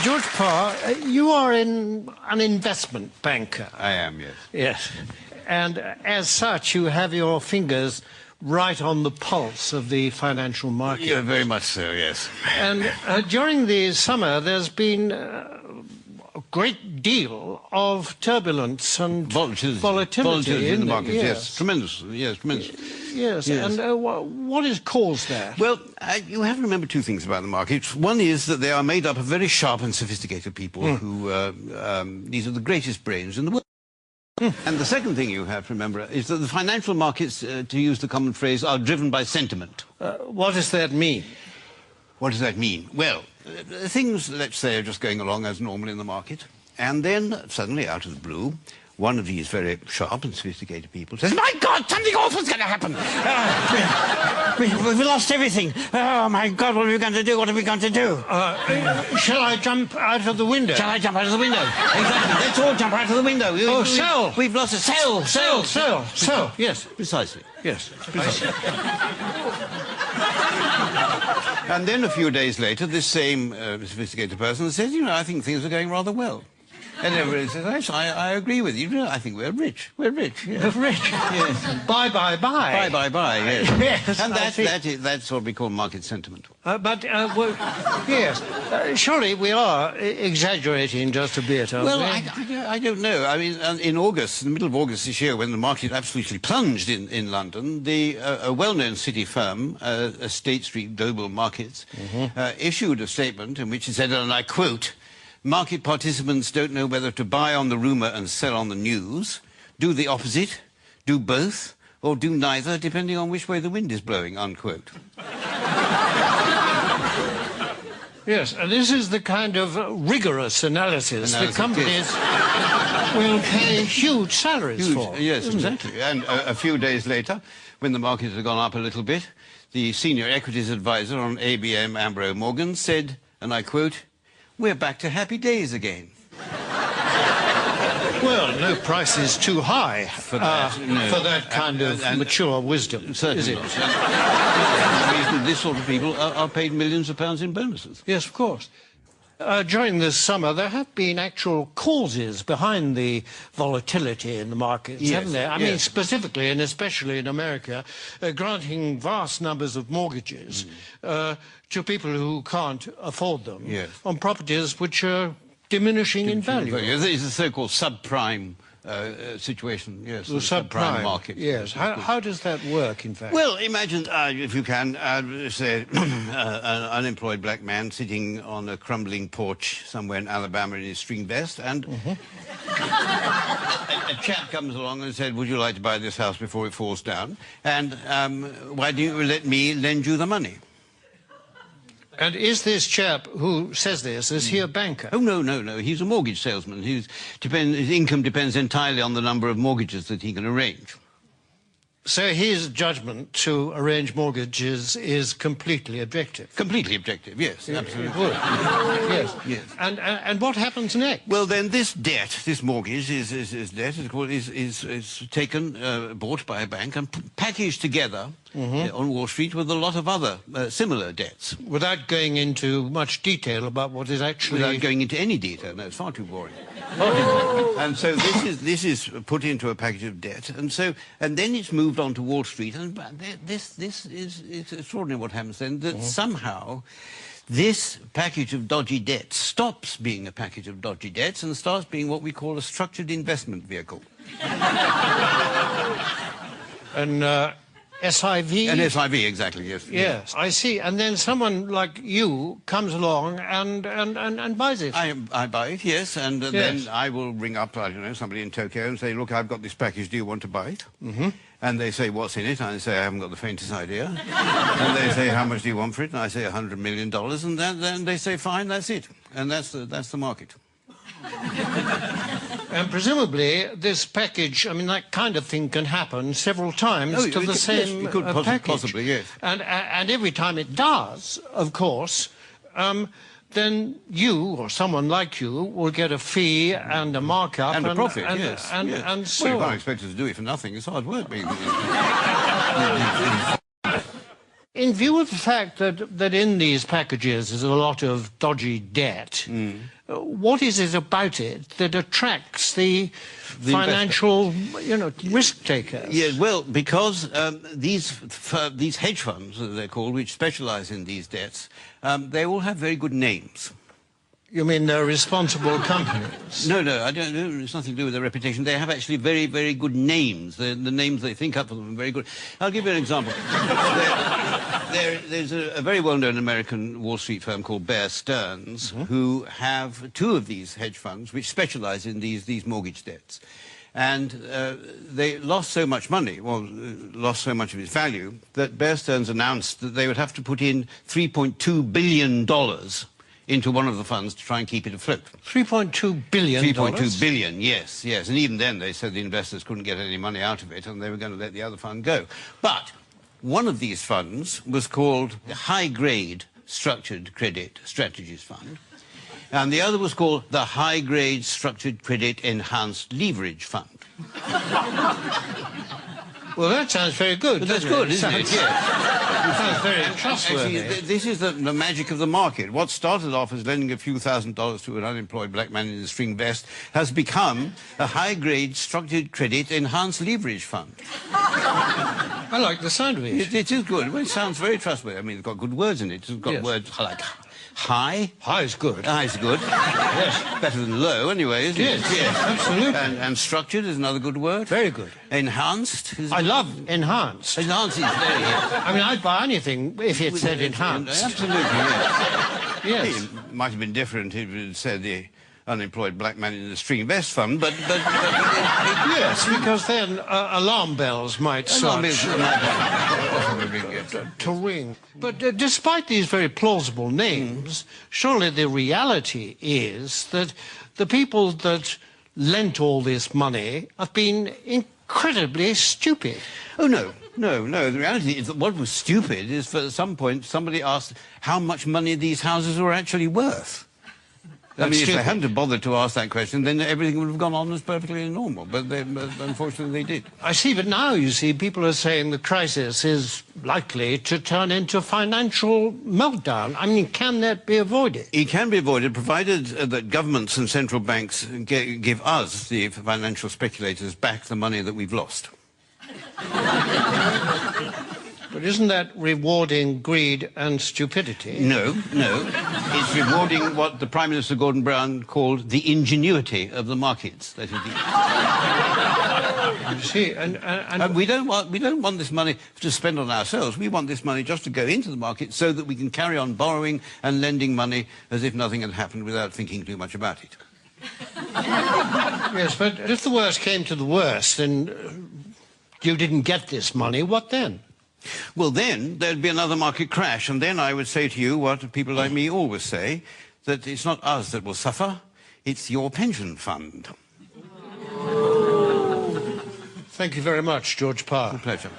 George Parr, you are an investment banker. I am, yes. Yes. And as such, you have your fingers right on the pulse of the financial market. Yeah, very much so, yes. And during the summer, there's been a great deal of turbulence and volatility in the markets, yes. Tremendous, yes, tremendous. Yes, and what is caused that? Well, you have to remember two things about the markets. One is that they are made up of very sharp and sophisticated people who, these are the greatest brains in the world. And the second thing you have to remember is that the financial markets, to use the common phrase, are driven by sentiment. What does that mean? What does that mean? Well, things, let's say, are just going along as normal in the market, and then suddenly, out of the blue, one of these very sharp and sophisticated people says, "My God, something awful's going to happen! We've lost everything! Oh, my God, what are we going to do? What are we going to do?" Shall I jump out of the window? Shall I jump out of the window? Exactly. Let's all jump out of the window. Sell! We've lost it. Sell! Yes. Precisely. Yes. Precisely. And then a few days later, this same sophisticated person says, "You know, I think things are going rather well." And everybody says, "Yes, I agree with you. I think we're rich. We're rich. Yes. We're rich. Yes. Bye. Yes. Yes. And that's what we call market sentiment. Yes. Surely we are exaggerating just a bit, aren't we? Well, I don't know. I mean, in August, in the middle of August this year, when the market absolutely plunged in London, a well-known city firm, State Street Global Markets, issued a statement in which it said, and I quote, "Market participants don't know whether to buy on the rumour and sell on the news, do the opposite, do both, or do neither, depending on which way the wind is blowing," unquote. Yes, and this is the kind of rigorous analysis that companies will pay huge salaries for. Yes, exactly. And a few days later, when the markets had gone up a little bit, the senior equities advisor on ABM Ambro Morgan said, and I quote, "We're back to happy days again." Well, no price is too high for that kind of mature wisdom, certainly is it? Not. This sort of people are paid millions of pounds in bonuses. Yes, of course. During this summer, there have been actual causes behind the volatility in the markets, haven't there? I mean, specifically and especially in America, granting vast numbers of mortgages to people who can't afford them on properties which are diminishing in value. It's a so-called subprime situation, yes. The subprime market. Yes. How does that work, in fact? Well, imagine, if you can, say, an unemployed black man sitting on a crumbling porch somewhere in Alabama in his string vest, and a chap comes along and said, "Would you like to buy this house before it falls down? And why don't you let me lend you the money?" And is this chap who says this, is he a banker? Oh, no. He's a mortgage salesman. His income depends entirely on the number of mortgages that he can arrange. So his judgment to arrange mortgages is completely objective? Completely objective, yes, absolutely. Yes. And what happens next? Well, then this debt, this mortgage, is taken, bought by a bank and packaged together on Wall Street with a lot of other similar debts. Without going into much detail about what is actually... Without going into any detail, no, it's far too boring. And so this is put into a package of debt, and then it's moved on to Wall Street, and this is extraordinary what happens then, that somehow this package of dodgy debts stops being a package of dodgy debts and starts being what we call a structured investment vehicle. And SIV? An SIV, exactly, yes. Yes, I see. And then someone like you comes along and buys it. I buy it, yes, and then I will ring up, I don't know, somebody in Tokyo and say, "Look, I've got this package, do you want to buy it?" And they say, "What's in it?" And I say, "I haven't got the faintest idea." And they say, "How much do you want for it?" And I say, $100 million, and then they say, "Fine, that's it." And that's the market. And presumably this package, I mean, that kind of thing can happen several times to the same package. Possibly, yes. And every time it does, of course, then you or someone like you will get a fee and a markup and a profit, yes. And so well, you can't expect us to do it for nothing. It's hard work being. In view of the fact that in these packages there's a lot of dodgy debt, what is it about it that attracts the financial, risk takers? Yeah, well, because these hedge funds, as they're called, which specialise in these debts, they all have very good names. You mean they're responsible companies? No, I don't know. It's nothing to do with their reputation. They have actually very, very good names. The names they think up for them are very good. I'll give you an example. There's a very well-known American Wall Street firm called Bear Stearns, who have two of these hedge funds which specialise in these mortgage debts. And they lost so much money, lost so much of its value, that Bear Stearns announced that they would have to put in $3.2 billion into one of the funds to try and keep it afloat. $3.2 billion? 3.2 billion, yes. And even then they said the investors couldn't get any money out of it and they were going to let the other fund go. But one of these funds was called the High Grade Structured Credit Strategies Fund, and the other was called the High Grade Structured Credit Enhanced Leverage Fund. Well, that sounds very good. But that's good, isn't it? Yeah. It sounds very trustworthy. Actually, this is the magic of the market. What started off as lending a few $1,000s to an unemployed black man in a string vest has become a high-grade structured credit enhanced leverage fund. I like the sound of it. It is good. Well, it sounds very trustworthy. I mean, it's got good words in it. It's got words like high. High is good. High is good. Yes. Better than low, anyway, isn't it? Yes, absolutely. And structured is another good word. Very good. Enhanced is... I love enhanced. Enhanced is very... I mean, I'd buy anything if it said enhanced. Absolutely, yes. Yes. It might have been different if it said the unemployed black man in the string vest fund, but yes, because then alarm bells might start to ring. But despite these very plausible names, surely the reality is that the people that lent all this money have been incredibly stupid. Oh, no. The reality is that what was stupid is, for at some point, somebody asked how much money these houses were actually worth. I mean, if they hadn't bothered to ask that question, then everything would have gone on as perfectly normal. But unfortunately, they did. I see, but now, you see, people are saying the crisis is likely to turn into financial meltdown. I mean, can that be avoided? It can be avoided, provided that governments and central banks give us, the financial speculators, back the money that we've lost. But isn't that rewarding greed and stupidity? No. It's rewarding what the Prime Minister Gordon Brown called the ingenuity of the markets. That is you see, and we don't want this money to spend on ourselves. We want this money just to go into the market so that we can carry on borrowing and lending money as if nothing had happened without thinking too much about it. Yes, but if the worst came to the worst and you didn't get this money, what then? Well, then there'd be another market crash, and then I would say to you what people like me always say, that it's not us that will suffer, it's your pension fund. Thank you very much, George Parr. A pleasure.